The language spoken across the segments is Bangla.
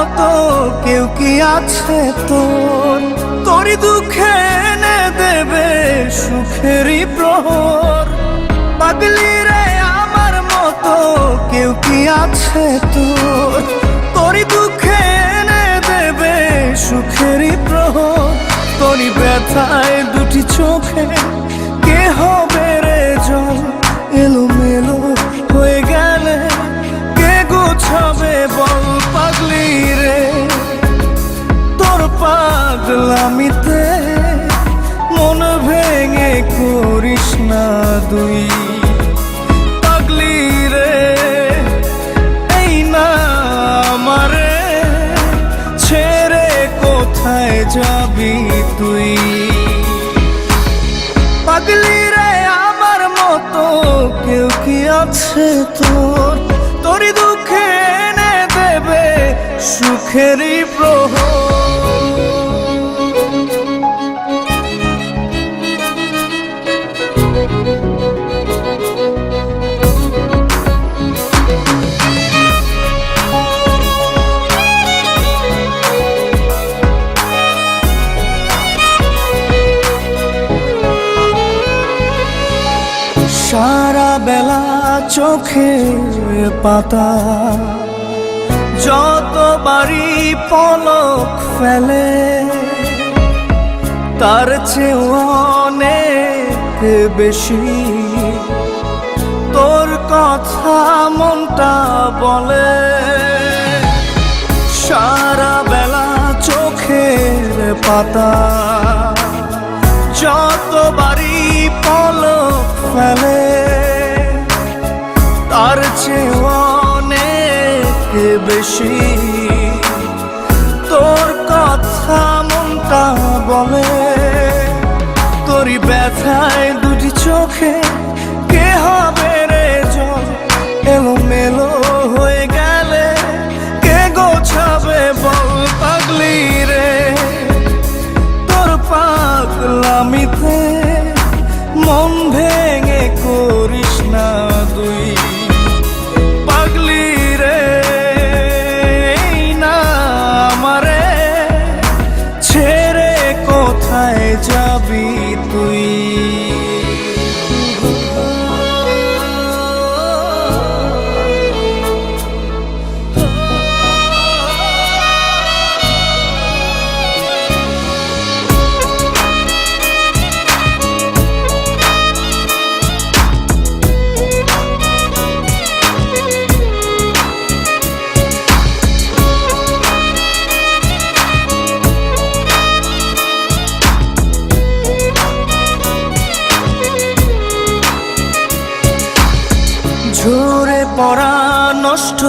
মতো কেউ কি আছে তোর? তোরই দুঃখে এনে দেবে সুখেরই প্রহর। পাগলি রে আমার মতো কেউ কি আছে তোর? তোরই দুঃখে এনে দেবে সুখেরই প্রহর। তোরই ব্যথায় দুটি চোখে কে হবে রে জল? এলোমেলো হয়ে গেলে কে গোছাবে বল? পাগলি রে তোর পাগলামিতে মন ভেঙে করিস না দুই। পাগলি রে এই না আমারে ছেড়ে কোথায় যাবি তুই? পাগলি রে আমার মতো কেউ কি আছে তোর? তোরই দুঃখে এনে দেবে সুখেরই প্রহর। সারা বেলা চোখের পাতা যতবারই পলক ফেলে, তার চেয়ে অনেক বেশি তোর কথা মনটা বলে। সারা বেলা চোখের পাতা যতবারই পলক ফেলে, তার চেয়ে অনেক বেশি তোর কথা মনটা বলে। তোরই ব্যথায় দুটি চোখে কে হবে রে জল? এলোমেলো হয়ে গেলে কে গোছাবে বল? পাগলি রে তোর পাগলামিতে মন ভেঙে করিস না দুই। পাগলি রে না আমারে ছেড়ে কোথায় যাবি তুই? ঝরে পড়া নষ্ট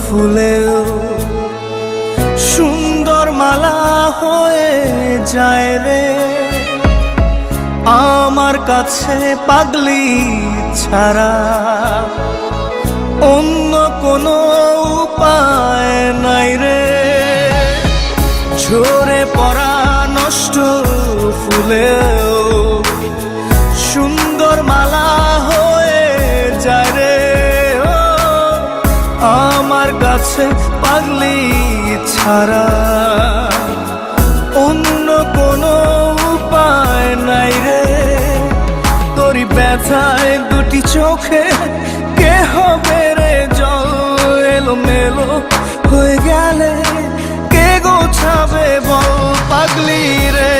ফুলেও সুন্দর মালা হয়ে যায় রে আমার কাছে। পাগলি ছাড়া অন্য কোনো উপায় নাই রে। ঝরে পড়া নষ্ট ফুলেও সুন্দর মালা হয়ে যায় রে আমার কাছে। পাগলি ছাড়া অন্য কোনো উপায় নাই রে। তোরই ব্যথায় দুটি চোখে কে হবে রে জল? এলোমেলো হয়ে গেলে কে গোছাবে বল? পাগলি রে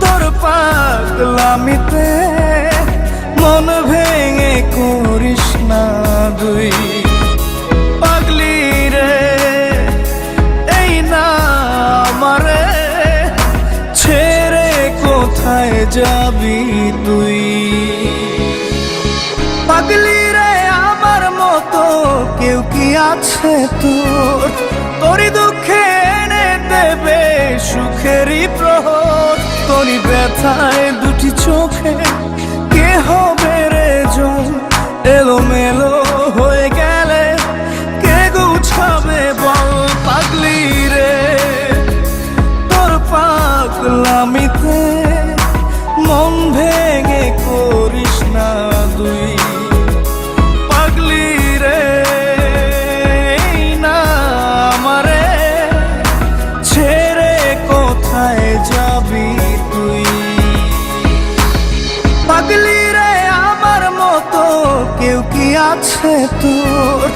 তোর পাগলামিতে মন ভেঙে করিস না দুই। পাগলি রে এই না আমারে ছেড়ে কোথায় যাবি তুই? পাগলি রে আমার মতো কেউ কি আছে তোর? তোরই দুঃখে এনে দেবে সুখেরই প্রহর। তোরই ব্যথায় দুটি চোখে কে হবে রে জল? এলোমেলো হয়ে গেলে কে গুছাবে বল? পাগলি রে তোর পাগলামিতে মন ভেঙে করিস না দুই। পাগলি রে না কেউ কি আছে তোর?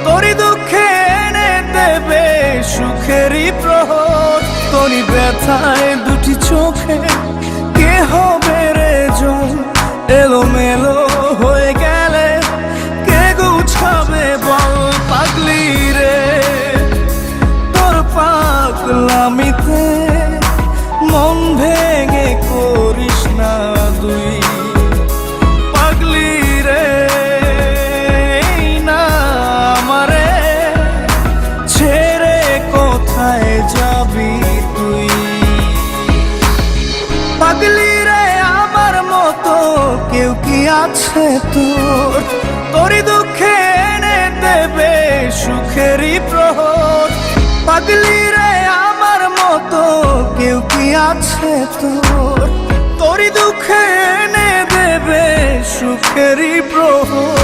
তোরই দুঃখে এনে দেবে সুখেরই প্রহর। তোরই ব্যথায় দুটি চোখে কে হবে রে জল? এলোমেলো হয়ে গেলে কে গুছাবে বল? পাগলি রে তোর পাগলামিতে মন ভেঙে করিস না দুই। পাগলি রে না আমারে ছেড়ে কোথায় যাবি তুই? পাগলি রে আমার মতো কেউ কি আছে তোর? তোরই দুঃখে এনে দেবে সুখেরই প্রহর। পাগলি রে আমার মতো কেউ কি আছে তোর? তোরই দুঃখে এনে দেবে সুখেরই প্রহর।